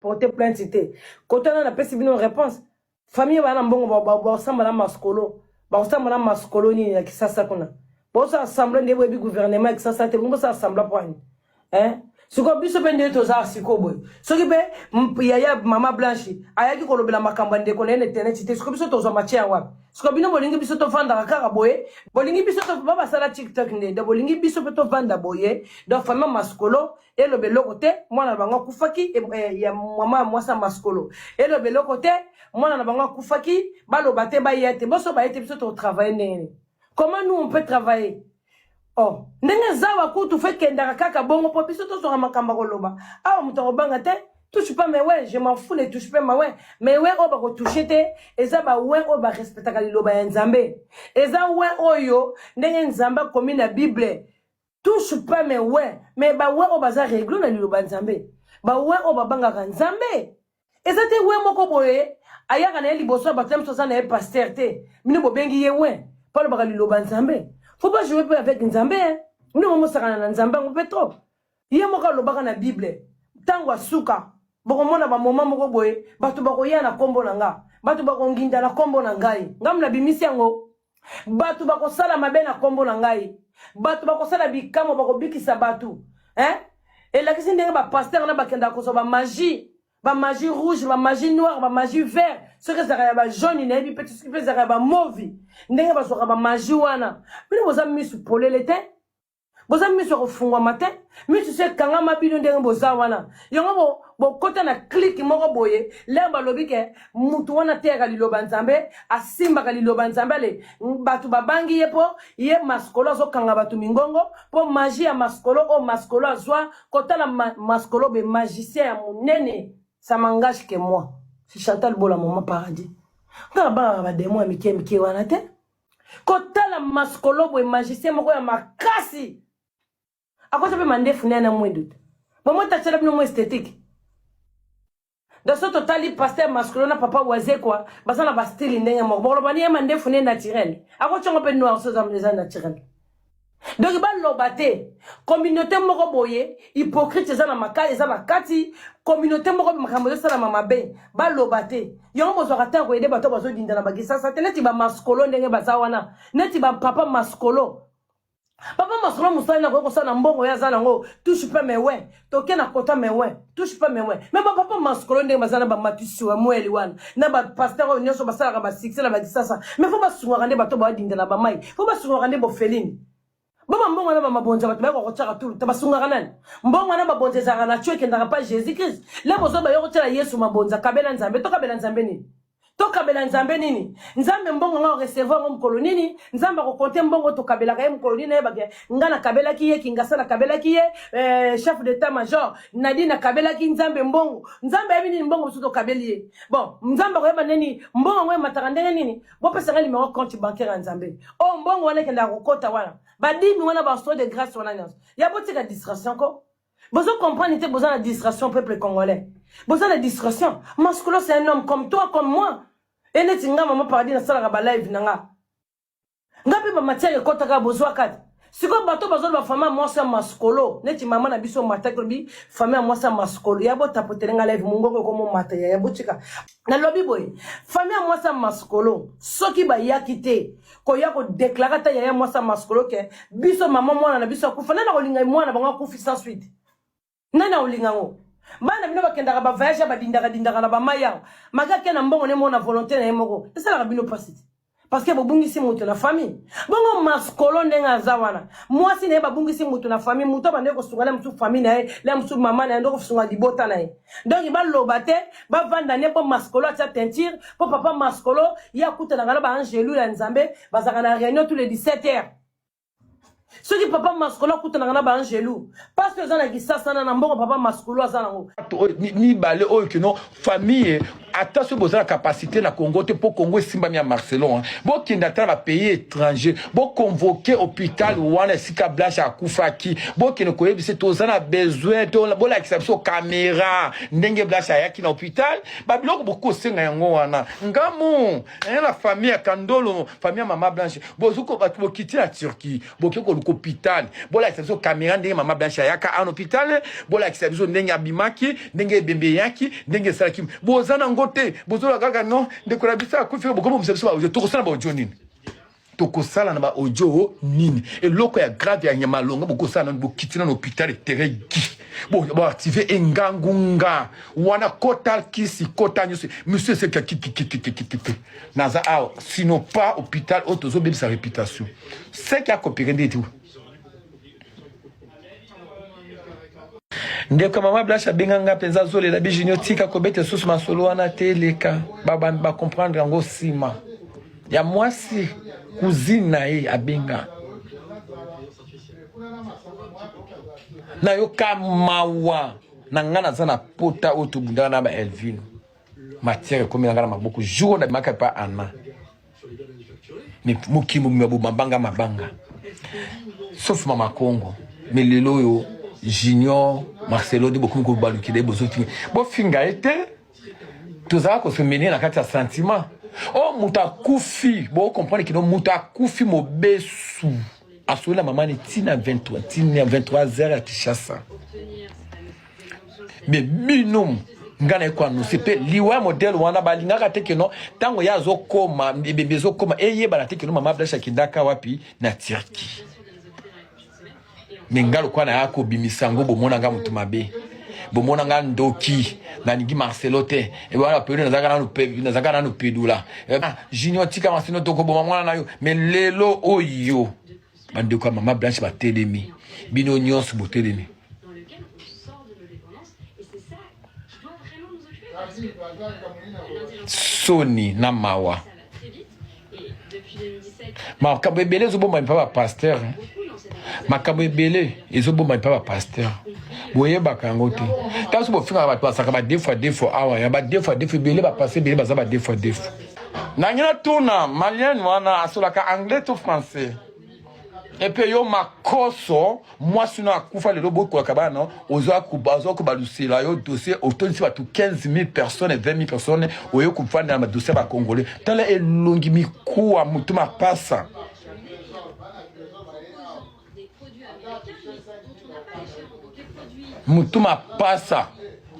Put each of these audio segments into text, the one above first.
porter plainte c'était côté na pesi bino réponse famille bana mbongo ba sambala maskolo ba sambala maskolo ni ya kisasa kuna bo sa assemblée ndebo bi gouvernement kisasa te bo sa assemblée point hein siko biso pende to za siko boy soki be ya mama blanche ayaki ko lobela makamba ndeko na internet te siko biso to zo machia wapi siko bino bolingi biso to vanda kaka boye bolingi biso to baba sala TikTok ne de bolingi biso to vanda boye do fama maskolo et le belo côté mwana banga kufaki ya mama mwasa maskolo et le belo côté mwana banga kufaki balo bate ba yete boso ba yete biso to travailler nene comment nous on peut travailler. Oh, ndenge zawa kutu fait kendaka kaka bongo po biso to so makamba koloba. Ah muto banga te, touche pas mais ouais, je m'en fous ne touche pas mais ouais. Mais ouais o ba ko toucher te, eza ba ouais o ba respecta ka liloba ya Nzambe. Eza ouais oyo ndenge Nzamba komi na Bible. Touche pas mais ouais, mais ba ouais o ba za réglo na liloba Nzambe. Ba ouais o ba banga ka Nzambe. Eza te ouais moko boye, ayaka na liboso ba tem so za na pasteur te. Mini bo bengi ye ouais, pas le ba liloba Nzambe. Faut pas jouer avec Nzambe, hein. Nous, on va Nzambe, on peut trop. Il y a un lo baka na Bible. Tango suka. Boko mona ba moma moko boye. Batu bako ya na kombo nanga. Batu bako nginda na kombo nangai. Ngam na bimisi yango. Batu bako sala mabe na kombo nangai. Batu bako sala bikamo bako bikisa batu. Hein? Et la question ndenge ba pasteur na bakenda ko so ba magie. Ba magie rouge, ba magie noire, ba magie vert. Ce que ça va jaune, il y a petit ce qui peut ça va mauve. Ndenge ba so ba magie wana. Bino boza mi su polele te. Boza mi su refungwa matin. Mi tu sais kanga mabino ndenge boza wana. Yongo bo kota na click moko boye. Lemba lobi ke mutu wana te ga liloba Nzambe, asimba ga liloba Nzambe le. Batu babangi yepo, ye maskolo zo kanga batu mingongo, po magie ya maskolo o maskolo azwa kota la maskolo be magicien ya munene. Ça m'engage que moi. C'est Chantal Bola, maman paradis. Quand on a des mots, Miki Wanate. Quand la mascolo ou magicien, moi, je ma casse. À quoi ça peut m'en définir un moins doute? Moi, tu as le esthétique. Dans ce total, il passe mascolo, na papa oisé quoi. Parce que la bastille n'est pas mort. Bon, le m'en définir naturel. À quoi tu as un peu noir, ça, ça, naturel. Donc, il va l'obate. Communauté moko boye, hypocrite, ça na makati, ça na kati. Communauté moko makambo ça na mamabe, ba l'obate. Yon mo zorata ko ede bato bazo dinda na bagisa sa tele ti ba maskolo ndenge baza wana. Neti ba papa maskolo. Papa maskolo musala na ko sana mbongo ya zana ngo, touche pas mais ouais. Toke na kota mais ouais, touche pas mais ouais. Mais ba papa maskolo ndenge baza na ba matusi wa mweli wana. Na ba pasteur nyonso basala ka ba succès na bagisa sa. Mais faut ba sunga kande bato ba dinda na ba mai. Faut ba sunga kande bo feeling. Baba mbongo na mama bonza batu bako kotsaka tout tabasunga kanani mbongo na babonza zaka na tue kendaka pa Jésus Christ la bozo ba yoko tela Yesu mabonza kabela Nzambe to kabela Nzambe nini to kabela Nzambe nini Nzambe mbongo nga recevoir ngom kolonini Nzambe ko konte mbongo to kabela ka kolonini na bage ngana kabela ki ye kingasa na kabela ki ye chef d'état major nadi na kabela ki Nzambe mbongo Nzambe yebi nini mbongo so to kabeli ye bon Nzambe ko yeba nini mbongo ngwe matakandenge nini bo pesa ngali numéro compte bancaire Nzambe o mbongo wana kenda ko kota wana badimi wana ba store de grâce wana nyos ya boti ka distraction ko bozo comprendre était besoin de distraction peuple congolais besoin de distraction masculo c'est un homme comme toi comme moi et netinga maman paradis na sala ba live nanga ngapi ba matière kota ka bozwa kati siko bato bazo ba fama mwasa maskolo neti mama na biso matakrobi fama mwasa maskolo ya bota potenga live mungoko ko mo mata ya botika na lobi boy fama mwasa maskolo soki ba yakite ko ya ko déclarer ta ya mwasa maskolo ke biso mama mwana na biso kufa na ko linga mwana banga kufi sans suite nana olinga ngo bana bino bakendaka ba voyage ba dindaka na ba maya magaka na mbongo ne mona volonté na yemoko ça la bino pasite. Parce que babungisi mutu na famille. Bongo maskolo ndenga zawana. Mwasi ne babungisi mutu na famille. Mutu bande ko sunga na mutu famille na ye. La mutu mama na ndo ko sunga libota na ye. Donc il va lobate. Ba vanda ne po maskolo atia teinture. Po papa maskolo. Ya kuta na ngala ba angelu la Nzambe. Ba zaka na réunion tous les 17h. Ce qui papa maskolo kuta na ngala ba angelu. Parce que zana gisasa na mbongo papa maskolo azana ngo. Ni balé oyo que non famille attention vous avez la capacité na Congo te pour Congo simba mi à Marcelo hein bon qui n'attend pas pays étranger bon convoquer hôpital wana sika blanche à Koufaki bon qui ne connaît c'est tous a besoin de bon la exception caméra ndenge blanche ya qui na hôpital ba biloko beaucoup senga yango wana ngamu la famille à Kandolo famille maman blanche bozuko batu bokiti na Turquie bokiko le hôpital bon la exception caméra ndenge maman blanche ya ka en hôpital bon la exception ndenge abimaki ndenge bembe yaki ndenge salaki bozana ngote bozola kaka non ndekola bisa kufi bokomo msebiso ba tokosala ba audio nini tokosala na ba audio nini eloko ya grave ya nyamalonga bokosala na bokitina na hôpital terrain gi bon activer engangunga wana kota kisi kota nyusi monsieur c'est que naza a sinon pas hôpital autozo bébé sa réputation c'est qui a coopéré de tout ndeko mama blasha benganga penza zole la bijinyo tika kobete susu masolo wana teleka ba comprendre ngo sima ya mwasi cousine na ye abenga na yo kamawa na ngana zana pota otubunda na ba Elvin matière comme ngana maboko jour na maka pa ana ni mukimu mabanga sauf mama Congo mais lelo yo Junior Marcelo de beaucoup ko baluki de bozoti bo finga été tozaka ko se mener na kati ya sentiment oh mutakufi bo comprendre que no mutakufi mobesu asola maman ni tina 23h à Kinshasa mais binum ngana kwa no sepe liwa modèle wana balingaka te que no tango ya zokoma bebe zokoma eye bala te que no mama blasha kindaka wapi na Turquie Mengalo kwa na yako bimisango bomona nga mutu mabe bomona nga ndoki na ningi Marcelo te e wala pelu na zaka na pedula junior tika Marcelo to ko bomona na yo mais lelo oyo bande kwa mama blanche ba telemi bino nyonso bo telemi Sony na mawa ma kabebele zo bomba pa pasteur makambo ebele ezoboma pa pasteur boye bakango te taso bo finga ba saka ba deux fois awa ya ba deux fois ebele ba passer ebele baza ba deux fois na ngina tuna malien wana asolaka anglais to français et puis yo makoso moi sino akufa lelo boy ko kabana ozo ko balusela yo dossier autour de 15 000 personnes et 20 000 personnes oyo kufanda na dossier ba congolais tala elongi mikuwa mutuma pasa mutuma pasa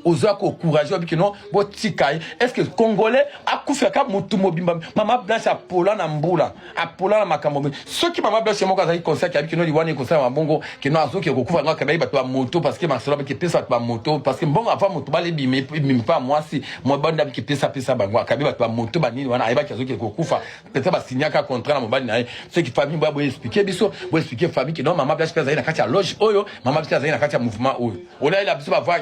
ozako courageux parce que non botikai est-ce que congolais akufaka mutumo bimba mama blanche apola na mbula apola na makambo ceux qui mama blanche moko azaki conseil avec no liwani conseil wa bongo que non azoki kokufa ngaka bayi bato ba moto parce que Marcelo ba pesa ba moto parce que bongo avant moto ba lebi mais pas moi si moi banda ki pesa bango akabi bato ba moto ba nini wana ayeba ki azoki kokufa peut-être ba signaka contrat na mobali na ceux qui famille ba expliquer biso bo expliquer famille que non mama blanche pesa na kati ya loge oyo mama blanche na kati ya mouvement oyo on a il a biso ba voir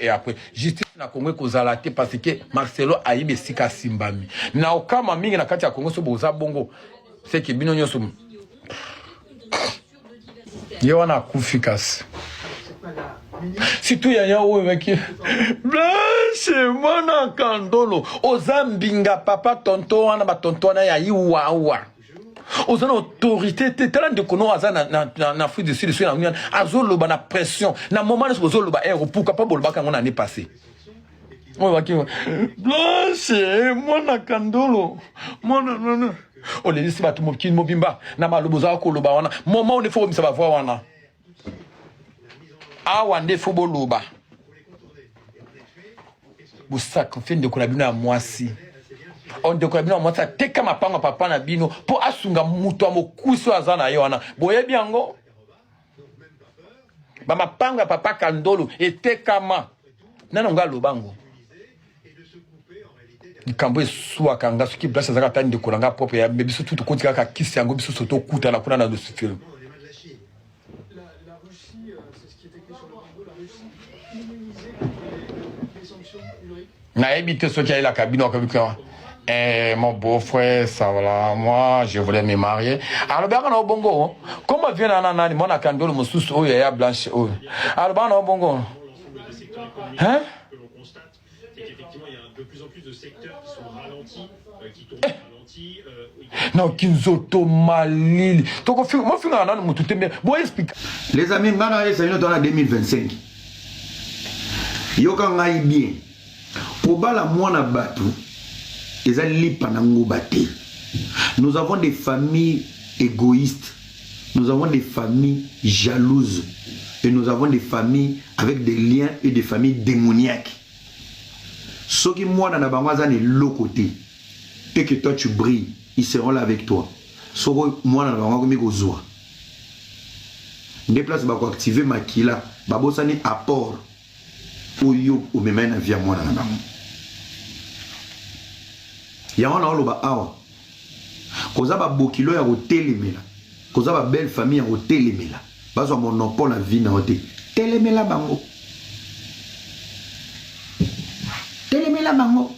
et après justice na Congo kozalate parce que Marcelo ayibe sika simbami na okama mingi na kati ya Congo so boza bongo c'est que bino nyoso yo na kufikas surtout ya oyo meki blanche mona kandolo ozambinga papa tonton wana ba tonton na ya iwa aux autorités tellement de kono aza na Afrique du Sud na union azoloba na pression na moment où azoloba pourquoi pas bolba quand on année passée on va qui blanche mona kandolo mona non on les dit ba tout mokini mobimba na malobo za ko loba wana moment on faut ça va voir wana awa nde faut boloba bu sacrifice de kolabina mwasi on découvre bien moi ça teka mapanga papa na bino po asunga mutu amokuso azana yona boye biango ba mapanga papa kandolo etekama nana nga lobango nikambo esuwa kanga soki place azaka tani de kolanga propre ya biso tout kotika ka kisi yango biso soto kuta na kuna na dosifil la Russie c'est ce qui est écrit sur le Congo la Russie minimiser les sanctions Ulrich na ebite soki ya la cabine okabika mon beau-frère, ça voilà, moi je voulais me marier. Alors, bien, on a bongo. Comment vient Nana, mon acandolo, mon sous, oh, ya blanche, oh. Alors, ben, on a bongo. Hein? constate, c'est qu'effectivement, il y a de plus en plus de secteurs qui sont ralentis, qui tombent ralentis. Non, Kinzoto Malili. Donc, moi, je explique. Les amis, maintenant, dans la 2025. Yoka ngai bien. Pour bala mwana batu, ezali panango bate. Nous avons des familles égoïstes. Nous avons des familles jalouses. Et nous avons des familles avec des liens et des familles démoniaques. Ceux qui moi dans la bangoise est l'autre côté. Et que toi tu brilles, ils seront là avec toi. Ceux qui moi dans la bangoise est zoa. Des places bako activer makila, babo sani apport. Oyo ou même na via moi dans la bangoise. Ya on a loba awa. Koza ba bokilo ya hotelemela. Koza ba belle famille ya hotelemela. Bazo monopole la vie na hotel. Telemela bango. Telemela bango.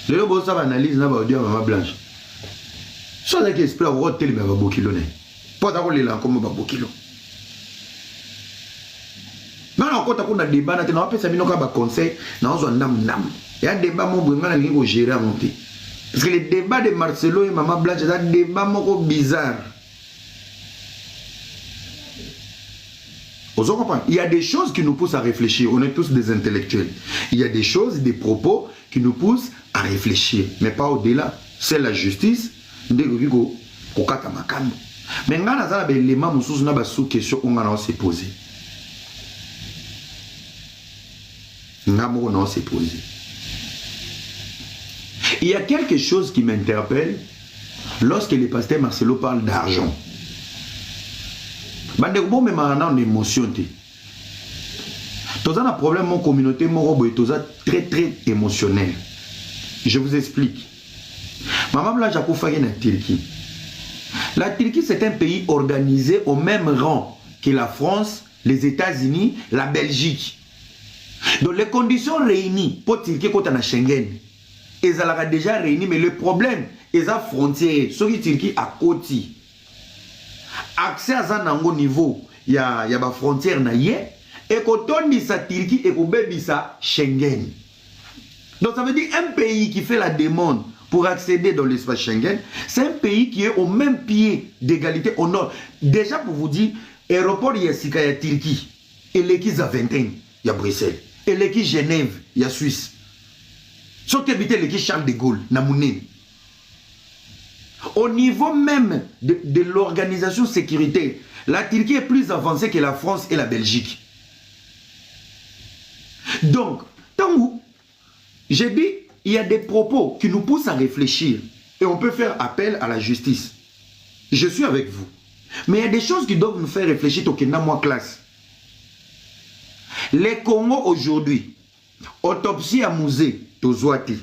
Lelo bo sa ba analyse na ba audio Maman Blanche. So za ki esprit au hotel ba bokilo ne. Pota ko lela comme ba bokilo. Mana ko ta ko na débat na te na pesa bino ka ba conseil na ozo ndam. Ya débat mo bwenga na lingo gérer à monter. Parce que le débat de Marcelo et Maman Blanche c'est un débat moko bizarre. Il y a des choses qui nous poussent à réfléchir. On est tous des intellectuels. Il y a des choses, des propos qui nous poussent à réfléchir. Mais pas au-delà. C'est la justice. Mais maintenant, les gens ont sous question on va se poser. Il y a quelque chose qui m'interpelle lorsque le pasteur Marcelo parle d'argent. Bandeko même en émotion té. Tous un problème mon communauté mon robot est très émotionnel. Je vous explique. Maman Blanche a koufagi na Turquie. La Turquie c'est un pays organisé au même rang que la France, les États-Unis, la Belgique. Donc les conditions réunies pour Turquie quand on a Schengen, elles ont déjà réuni mais le problème ils ont frontière. Ce qui Turquie à côté. Accès à un niveau, il y a des frontières et quand on dit ça Turquie et qu'on dit ça Schengen. Donc ça veut dire un pays qui fait la demande pour accéder dans l'espace Schengen, c'est un pays qui est au même pied d'égalité au nord. Déjà pour vous dire, l'aéroport il y a Sika, il y a Turquie, et l'équipe à 21, il y a Bruxelles, et l'équipe Genève, il y a Suisse. Sauf que l'équipe Charles de Gaulle, Namounine. Au niveau même de l'organisation sécuritaire, la Turquie est plus avancée que la France et la Belgique. Donc, tant où j'ai dit, il y a des propos qui nous poussent à réfléchir et on peut faire appel à la justice. Je suis avec vous. Mais il y a des choses qui doivent nous faire réfléchir au Kenya moi classe. Les Congo aujourd'hui, autopsie à Musée, Tozouati.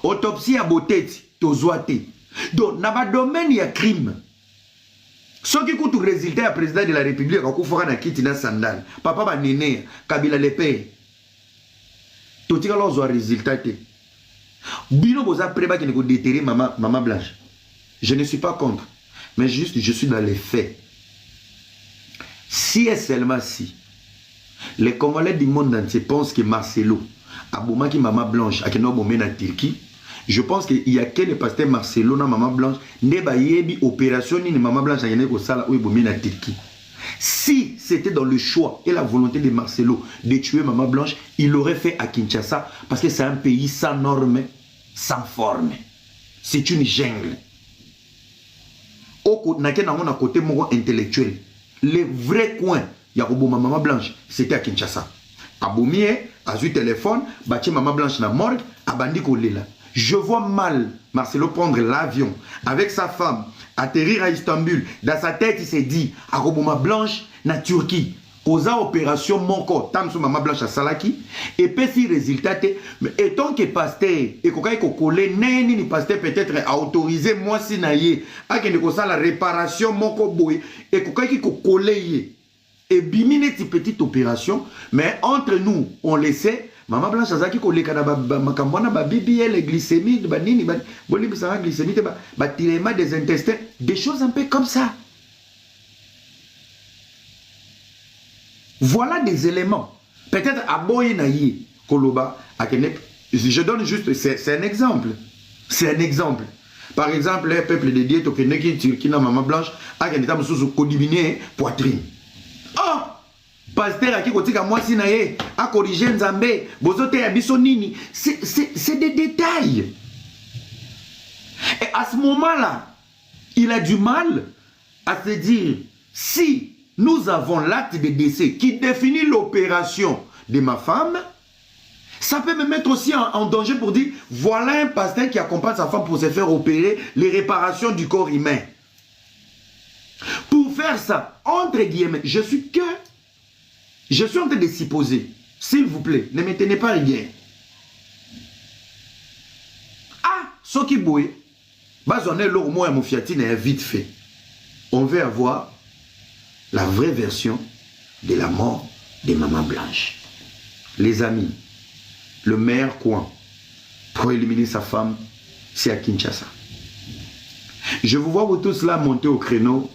Autopsie à Boteti, Tozouati. Donc, dans le domaine, il y a crime. Ce qui coûte le résultat du président de la République, quand on a quitté dans Sandal, papa va néné, Kabila le paye. Tout le monde a un résultat. Bino boza préba qui ne peut déterrer Maman Blanche. Je ne suis pas contre, mais juste je suis dans les faits. Si et seulement si les Congolais du monde entier pensent que Marcelo a boumaki Maman Blanche a keno bomé na Turquie, je pense qu'il y a que le pasteur Marcelo na Maman Blanche ne ba yebi opération ni Maman Blanche a yene ko sala ou bomé na Turquie. Si c'était dans le choix et la volonté de Marcelo de tuer Maman Blanche, il l'aurait fait à Kinshasa parce que c'est un pays sans normes, sans forme. C'est une jungle. Au côté intellectuel, les vrais coins, il y a Maman Blanche, c'était à Kinshasa. Aboumie, a eu téléphone, bâti Maman Blanche na morgue, a bandi kolela. Je vois mal Marcelo prendre l'avion avec sa femme, atterrir à Istanbul. Dans sa tête, il s'est dit, à Maman Blanche, na Turquie. Posa opération mon corps, tam sur Maman Blanche à Salaki, et puis si résultat, mais étant que pasteur, et qu'on a collé, ni pasteur peut-être a autorisé moi si naïe, à que nous la réparation mon corps boy, et qu'on a collé, et bimine cette petite opération, mais entre nous, on laissait. Maman Blanche azaki koleka na makambona ba BBL glycémie ba nini ba boli ça glycémie ba tirement des intestins, des choses un peu comme ça. Voilà des éléments. Peut-être à boy naïe Koloba, je donne juste, c'est un exemple. C'est un exemple. Par exemple, les peuples dédiés, qui n'a maman blanche, a un état sous codiminé poitrine. Oh! Pasteur qui kotika moi si nae a corriger Nzambe, bozote ya biso nini, c'est des détails. Et à ce moment-là, il a du mal à se dire, si nous avons l'acte de décès qui définit l'opération de ma femme, ça peut me mettre aussi en danger pour dire, voilà un pasteur qui accompagne sa femme pour se faire opérer les réparations du corps humain. Pour faire ça, entre guillemets, je suis en train de supposer, s'il vous plaît, ne me tenez pas rigueur. Ah, ce qui bouille, basonné l'eau moi mon fiatine est vite fait. On veut avoir la vraie version de la mort de Maman Blanche. Les amis, le meilleur coin pour éliminer sa femme, c'est à Kinshasa. Je vous vois vous tous là monter au créneau.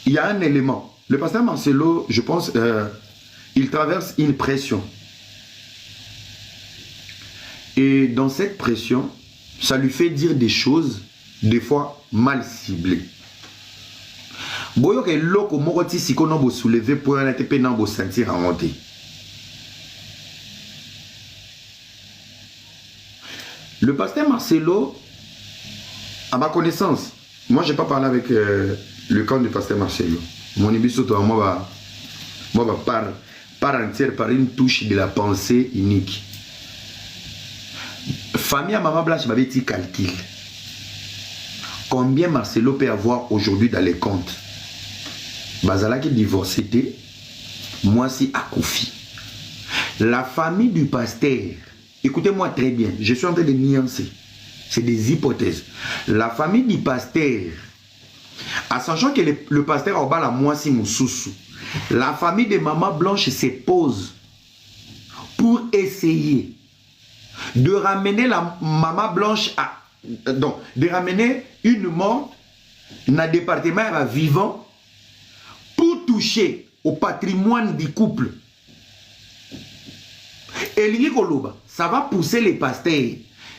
Il y a un élément. Le pasteur Marcelo, je pense, il traverse une pression. Et dans cette pression, ça lui fait dire des choses, des fois mal ciblées. Boyo ke loko moroti sikono bo soulever pour en être pénant bo sentir en monter. Le pasteur Marcelo, à ma connaissance, moi j'ai pas parlé avec le camp du pasteur Marcelo. Mon émission, moi, par entière, par une touche de la pensée unique. Famille à Maman Blanche m'avait dit calcul. Combien Marcelo peut avoir aujourd'hui dans les comptes? Bazala qui divorcé, moi si à Koufi. La famille du pasteur, écoutez-moi très bien, je suis en train de nuancer. C'est des hypothèses. La famille du pasteur, à sachant que le pasteur a la moisi Moussoussou, la famille de Maman Blanche se pose pour essayer de ramener la Maman Blanche à... Donc, de ramener une mort dans le département vivant pour toucher au patrimoine du couple. Et l'Ikoloba, ça va pousser les pasteurs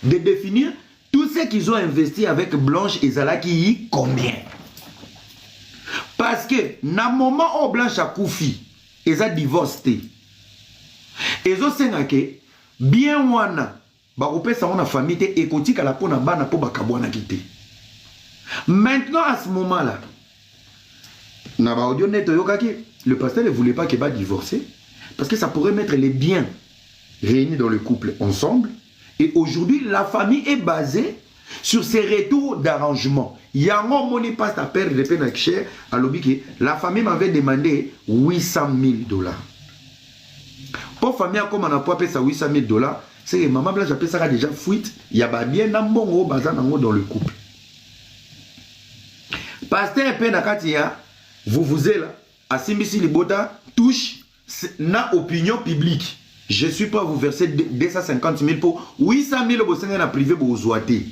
de définir tout ce qu'ils ont investi avec Blanche et Zalaki, combien. Parce que, dans le moment où Blanche a Koufi, ils ont divorcé. Ils ont dit bien wana, baroupé sa wana famille, et koti kala pona bana po bakabwana kité. Maintenant, à ce moment-là, na ba audio net yokaki, le pasteur ne voulait pas qu'il va divorcer, parce que ça pourrait mettre les biens réunis dans le couple ensemble. Et aujourd'hui, la famille est basée sur ces retours d'arrangement. Yango moni passe à perdre de peine avec cher à l'obiki. La famille m'avait demandé 800 000 $. Pour famille comme on a pas payé ça 800 000 $, c'est que maman Blanche a payé ça déjà fuite. Il y a bien un bon bazar dans le couple. Pasteur Penakatia, vous êtes là, à Simbisi Libota, touche na opinion publique. Je suis pas à vous verser 250 000 pour 800 000 $, vous privé pour vous ouater.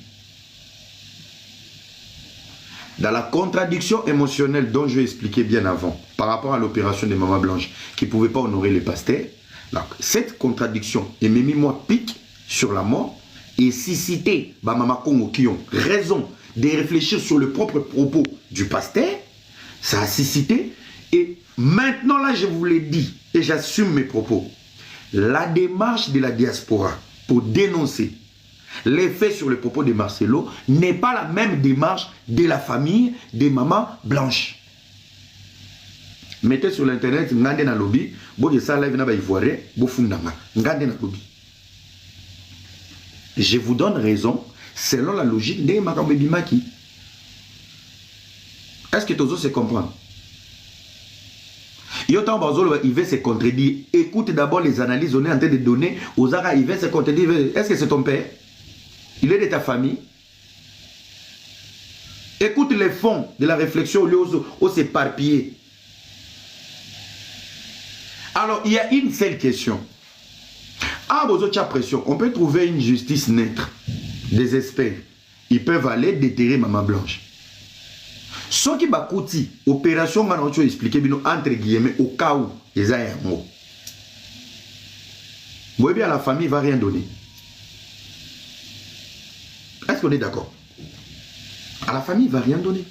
Dans la contradiction émotionnelle dont je vais expliquer bien avant, par rapport à l'opération de Maman Blanche, qui ne pouvait pas honorer les pasteurs, cette contradiction, et même moi pique sur la mort, et si cité Maman Congo qui ont raison de réfléchir sur le propre propos du pasteur, ça a suscité, et maintenant là je vous l'ai dit, et j'assume mes propos, la démarche de la diaspora pour dénoncer l'effet sur le propos de Marcelo n'est pas la même démarche de la famille de Maman Blanche. Mettez sur l'internet, ngande na lobby, bo de ça live na ba ivoirien, bo fundanga, ngande na lobby. Je vous donne raison selon la logique de Makambe Bimaki. Est-ce que Tozo se comprend? Yotan Bazolo, il veut se contredire. Écoute d'abord les analyses, on est en train de donner aux Ara, il veut se contredire. Est-ce que c'est ton père? Il est de ta famille. Écoute les fonds de la réflexion où s'éparpiller. Alors, il y a une seule question. Ah, vos autres pression. On peut trouver une justice neutre. Des experts. Ils peuvent aller déterrer Maman Blanche. Ce qui va coûter, opération, on va expliquer entre guillemets, au cas où ils ont un mot. Vous bien, la famille ne va rien donner. Est-ce qu'on est d'accord? À la famille, il ne va rien donner.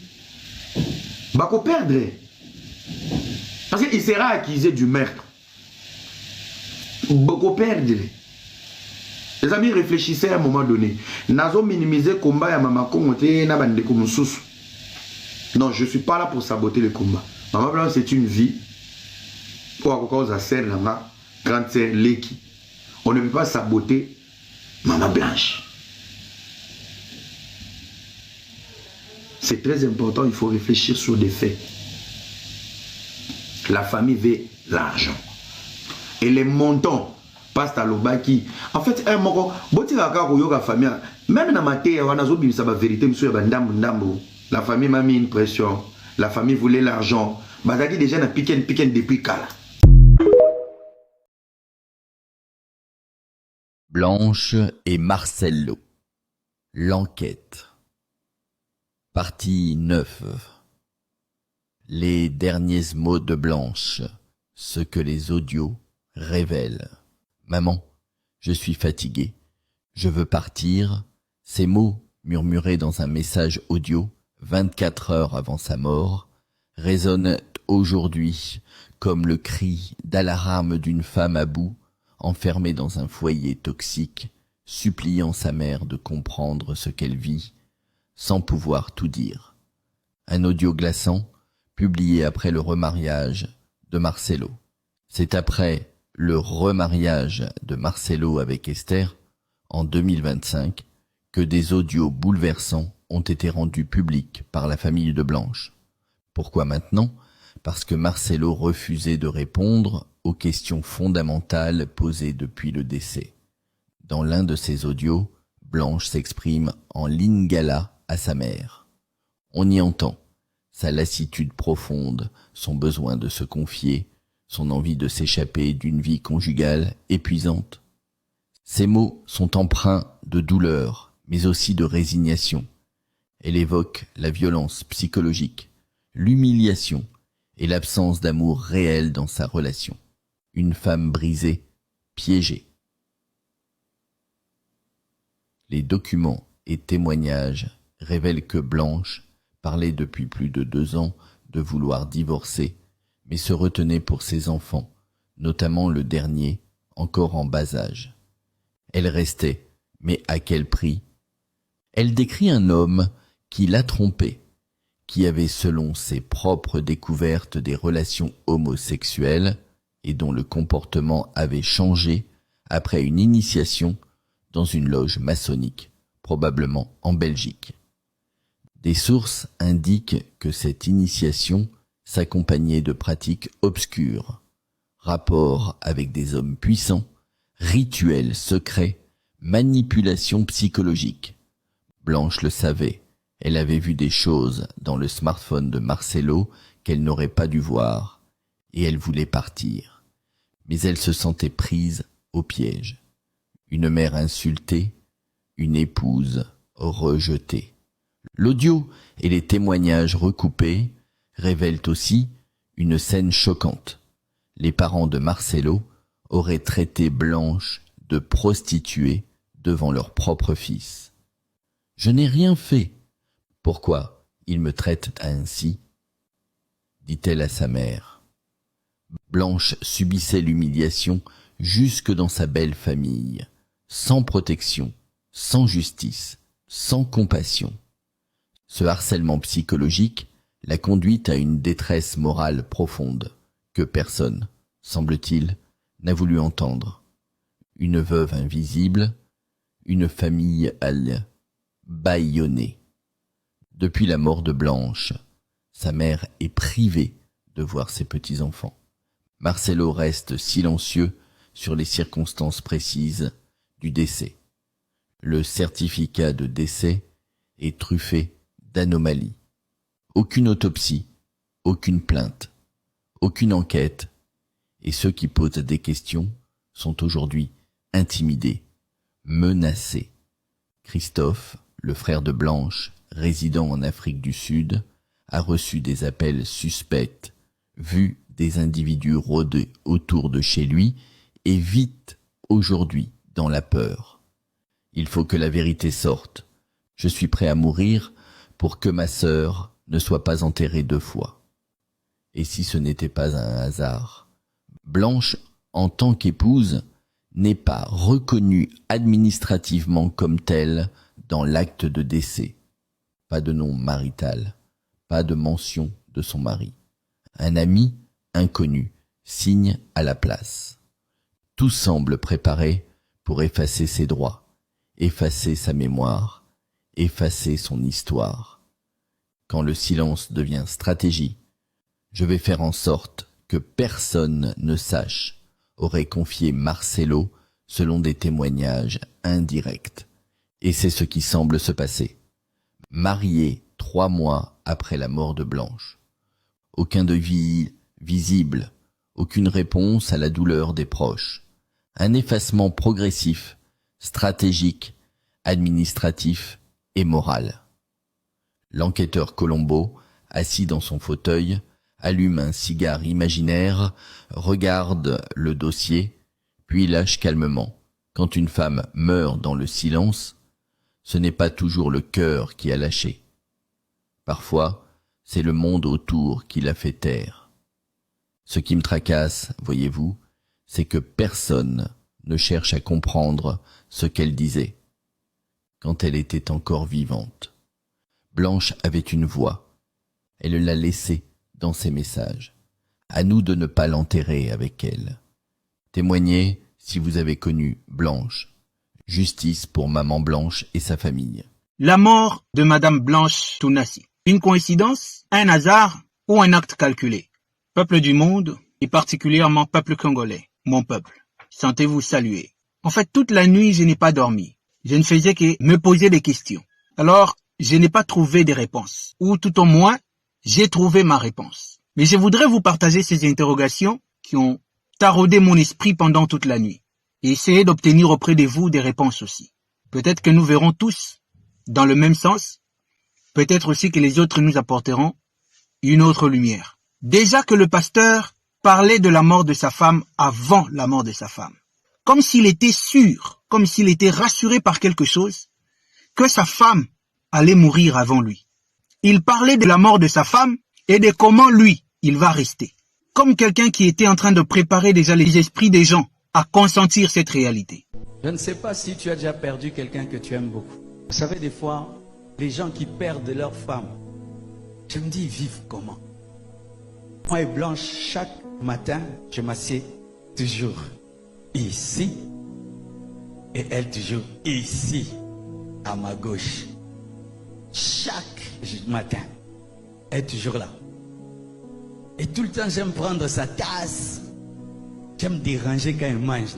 Il va perdre. Parce qu'il sera accusé du meurtre. Beaucoup perdre. Les amis, réfléchissez à un moment donné. Nazo minimiser le combat à Maman Kongote na bande comme sous. Non, je ne suis pas là pour saboter le combat. Maman Blanche, c'est une vie. Pour avoir sa sœur, la grande sœur Leki. On ne peut pas saboter Maman Blanche. C'est très important, il faut réfléchir sur des faits. La famille veut l'argent. Et les montants passent à l'obaki. En fait, un moment, même dans ma tête, la famille m'a mis une pression. La famille voulait l'argent. Bazaki déjà n'a piqué depuis Kala. Blanche et Marcello. L'enquête. Partie 9. Les derniers mots de Blanche. Ce que les audios révèlent. Maman, je suis fatigué. Je veux partir. Ces mots, murmurés dans un message audio 24 heures avant sa mort, résonnent aujourd'hui comme le cri d'alarme d'une femme à bout, enfermée dans un foyer toxique, suppliant sa mère de comprendre ce qu'elle vit, sans pouvoir tout dire. Un audio glaçant, publié après le remariage de Marcello. C'est après le remariage de Marcello avec Esther, en 2025, que des audios bouleversants ont été rendus publics par la famille de Blanche. Pourquoi maintenant? Parce que Marcello refusait de répondre aux questions fondamentales posées depuis le décès. Dans l'un de ces audios, Blanche s'exprime en lingala à sa mère. On y entend sa lassitude profonde, son besoin de se confier, son envie de s'échapper d'une vie conjugale épuisante. Ces mots sont empreints de douleur, mais aussi de résignation. Elle évoque la violence psychologique, l'humiliation et l'absence d'amour réel dans sa relation. Une femme brisée, piégée. Les documents et témoignages révèlent que Blanche parlait depuis plus de 2 ans de vouloir divorcer, mais se retenait pour ses enfants, notamment le dernier, encore en bas âge. Elle restait, mais à quel prix? Elle décrit un homme qui l'a trompée, qui avait selon ses propres découvertes des relations homosexuelles et dont le comportement avait changé après une initiation dans une loge maçonnique, probablement en Belgique. Des sources indiquent que cette initiation s'accompagnait de pratiques obscures, rapports avec des hommes puissants, rituels secrets, manipulation psychologique. Blanche le savait, elle avait vu des choses dans le smartphone de Marcello qu'elle n'aurait pas dû voir, et elle voulait partir. Mais elle se sentait prise au piège. Une mère insultée, une épouse rejetée. L'audio et les témoignages recoupés révèlent aussi une scène choquante. Les parents de Marcello auraient traité Blanche de prostituée devant leur propre fils. « Je n'ai rien fait. Pourquoi il me traite ainsi ?» dit-elle à sa mère. Blanche subissait l'humiliation jusque dans sa belle famille, sans protection, sans justice, sans compassion. Ce harcèlement psychologique l'a conduite à une détresse morale profonde que personne, semble-t-il, n'a voulu entendre. Une veuve invisible, une famille bâillonnée. Depuis la mort de Blanche, sa mère est privée de voir ses petits-enfants. Marcello reste silencieux sur les circonstances précises du décès. Le certificat de décès est truffé d'anomalies. Aucune autopsie, aucune plainte, aucune enquête, et ceux qui posent des questions sont aujourd'hui intimidés, menacés. Christophe, le frère de Blanche, résidant en Afrique du Sud, a reçu des appels suspects, vu des individus rôder autour de chez lui et vite aujourd'hui dans la peur. Il faut que la vérité sorte. Je suis prêt à mourir pour que ma sœur ne soit pas enterrée 2 fois. Et si ce n'était pas un hasard? Blanche, en tant qu'épouse, n'est pas reconnue administrativement comme telle dans l'acte de décès. Pas de nom marital, pas de mention de son mari. Un ami inconnu signe à la place. Tout semble préparé pour effacer ses droits, effacer sa mémoire, effacer son histoire. Quand le silence devient stratégie, je vais faire en sorte que personne ne sache, aurait confié Marcelo selon des témoignages indirects. Et c'est ce qui semble se passer. Marié 3 mois après la mort de Blanche. Aucun devis visible, aucune réponse à la douleur des proches. Un effacement progressif, stratégique, administratif et moral. L'enquêteur Colombo, assis dans son fauteuil, allume un cigare imaginaire, regarde le dossier, puis lâche calmement. Quand une femme meurt dans le silence, ce n'est pas toujours le cœur qui a lâché. Parfois, c'est le monde autour qui l'a fait taire. Ce qui me tracasse, voyez-vous, c'est que personne ne cherche à comprendre ce qu'elle disait quand elle était encore vivante. Blanche avait une voix. Elle l'a laissée dans ses messages. À nous de ne pas l'enterrer avec elle. Témoignez si vous avez connu Blanche. Justice pour Maman Blanche et sa famille. La mort de Madame Blanche Tounassi. Une coïncidence, un hasard ou un acte calculé? Peuple du monde, et particulièrement peuple congolais, mon peuple, sentez-vous salué. En fait, toute la nuit, je n'ai pas dormi. Je ne faisais que me poser des questions. Alors, je n'ai pas trouvé de réponse. Ou tout au moins, j'ai trouvé ma réponse. Mais je voudrais vous partager ces interrogations qui ont taraudé mon esprit pendant toute la nuit. Et essayer d'obtenir auprès de vous des réponses aussi. Peut-être que nous verrons tous dans le même sens. Peut-être aussi que les autres nous apporteront une autre lumière. Déjà que le pasteur parlait de la mort de sa femme avant la mort de sa femme. Comme s'il était sûr, comme s'il était rassuré par quelque chose, que sa femme allait mourir avant lui. Il parlait de la mort de sa femme et de comment lui, il va rester. Comme quelqu'un qui était en train de préparer déjà les esprits des gens à consentir cette réalité. Je ne sais pas si tu as déjà perdu quelqu'un que tu aimes beaucoup. Vous savez, des fois, les gens qui perdent leur femme, je me dis, ils vivent comment? Moi et Blanche, chaque matin, je m'assieds toujours ici et elle toujours ici, à ma gauche. Chaque matin, elle est toujours là. Et tout le temps, j'aime prendre sa tasse. J'aime déranger quand elle mange.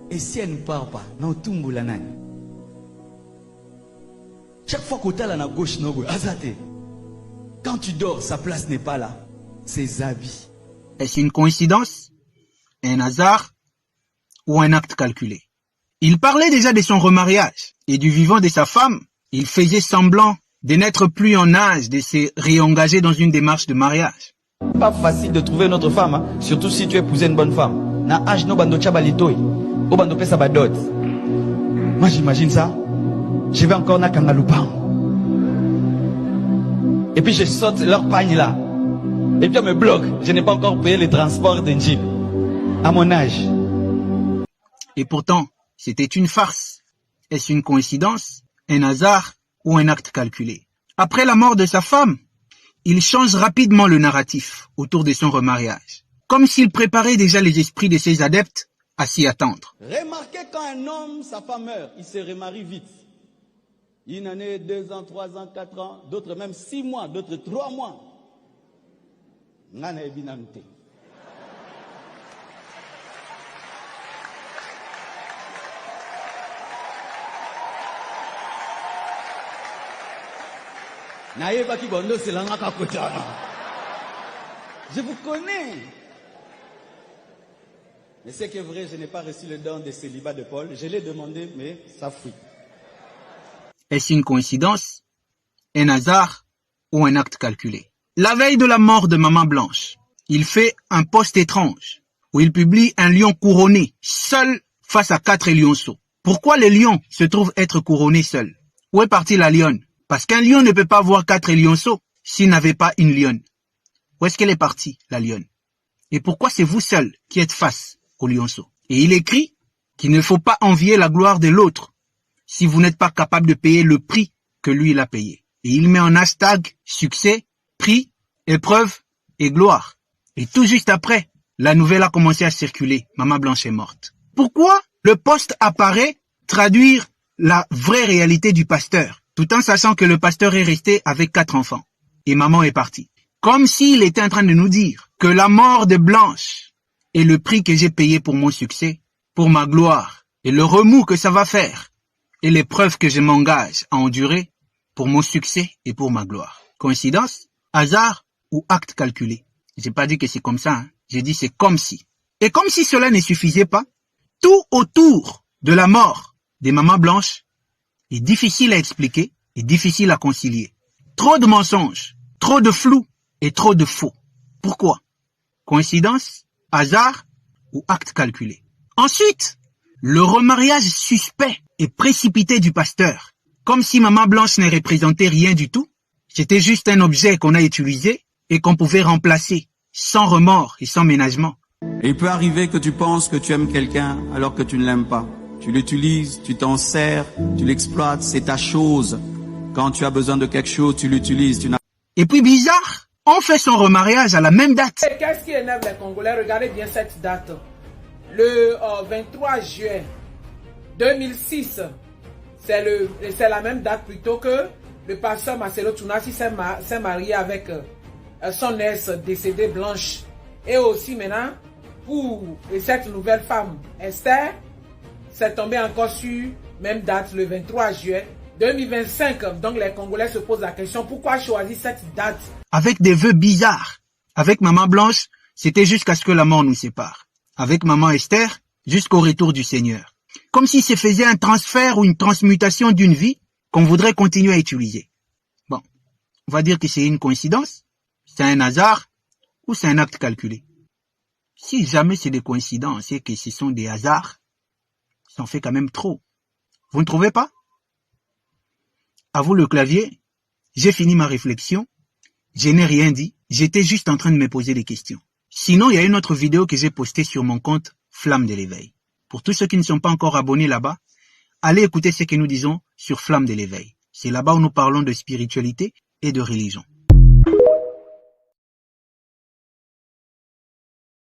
Et si elle ne part pas, non, tout le monde. Chaque fois que tu es à la gauche, quand tu dors, sa place n'est pas là. Ses habits. Est-ce une coïncidence, un hasard ou un acte calculé? Il parlait déjà de son remariage et du vivant de sa femme. Il faisait semblant de n'être plus en âge de se réengager dans une démarche de mariage. Pas facile de trouver une autre femme, hein? Surtout si tu épousais une bonne femme. Na âge no bando chabalitoy, o bando pesa badot. Moi j'imagine ça. Je vais encore na kangalupa. Et puis je saute leur pagne là. Et puis on me bloque. Je n'ai pas encore payé les transports d'un jeep. À mon âge. Et pourtant, c'était une farce. Est-ce une coïncidence, un hasard ou un acte calculé? Après la mort de sa femme, il change rapidement le narratif autour de son remariage. Comme s'il préparait déjà les esprits de ses adeptes à s'y attendre. Remarquez quand un homme, sa femme meurt, il se remarie vite. Une année, 2 ans, 3 ans, 4 ans, d'autres même 6 mois, d'autres 3 mois. Nana ebinamte. Je vous connais. Mais c'est que vrai, je n'ai pas reçu le don de célibat de Paul. Je l'ai demandé, mais ça fuit. Est-ce une coïncidence, un hasard ou un acte calculé? La veille de la mort de Maman Blanche, il fait un post étrange où il publie un lion couronné, seul face à 4 lionceaux. Pourquoi le lion se trouve être couronné seul? Où est partie la lionne? Parce qu'un lion ne peut pas avoir 4 lionceaux s'il n'avait pas une lionne. Où est-ce qu'elle est partie, la lionne? Et pourquoi c'est vous seul qui êtes face au lionceau? Et il écrit qu'il ne faut pas envier la gloire de l'autre si vous n'êtes pas capable de payer le prix que lui il a payé. Et il met en hashtag succès, prix, épreuve et gloire. Et tout juste après, la nouvelle a commencé à circuler. Maman Blanche est morte. Pourquoi le post apparaît traduire la vraie réalité du pasteur, tout en sachant que le pasteur est resté avec 4 enfants et maman est partie? Comme s'il était en train de nous dire que la mort de Blanche est le prix que j'ai payé pour mon succès, pour ma gloire, et le remous que ça va faire, et l'épreuve que je m'engage à endurer pour mon succès et pour ma gloire. Coïncidence, hasard ou acte calculé? J'ai pas dit que c'est comme ça, hein. J'ai dit c'est comme si. Et comme si cela ne suffisait pas, tout autour de la mort des mamans blanches est difficile à expliquer et difficile à concilier. Trop de mensonges, trop de flou et trop de faux. Pourquoi? Coïncidence, hasard ou acte calculé? Ensuite, le remariage suspect et précipité du pasteur. Comme si Maman Blanche ne représentait rien du tout. C'était juste un objet qu'on a utilisé et qu'on pouvait remplacer sans remords et sans ménagement. Et il peut arriver que tu penses que tu aimes quelqu'un alors que tu ne l'aimes pas. Tu l'utilises, tu t'en sers, tu l'exploites, c'est ta chose. Quand tu as besoin de quelque chose, tu l'utilises. Et puis bizarre, on fait son remariage à la même date. Qu'est-ce qui énerve les Congolais? Regardez bien cette date. Le 23 juin 2006, c'est la même date plutôt que le pasteur Marcelo Tounassi s'est marié avec son ex décédée Blanche. Et aussi maintenant, pour cette nouvelle femme, Esther, c'est tombé encore sur même date, le 23 juin 2025. Donc les Congolais se posent la question, pourquoi choisir cette date? Avec des vœux bizarres. Avec Maman Blanche, c'était jusqu'à ce que la mort nous sépare. Avec Maman Esther, jusqu'au retour du Seigneur. Comme si se faisait un transfert ou une transmutation d'une vie qu'on voudrait continuer à utiliser. Bon, on va dire que c'est une coïncidence, c'est un hasard ou c'est un acte calculé. Si jamais c'est des coïncidences et que ce sont des hasards, ça en fait quand même trop. Vous ne trouvez pas? À vous le clavier, j'ai fini ma réflexion, je n'ai rien dit, j'étais juste en train de me poser des questions. Sinon, il y a une autre vidéo que j'ai postée sur mon compte Flamme de l'éveil. Pour tous ceux qui ne sont pas encore abonnés là-bas, allez écouter ce que nous disons sur Flamme de l'éveil. C'est là-bas où nous parlons de spiritualité et de religion.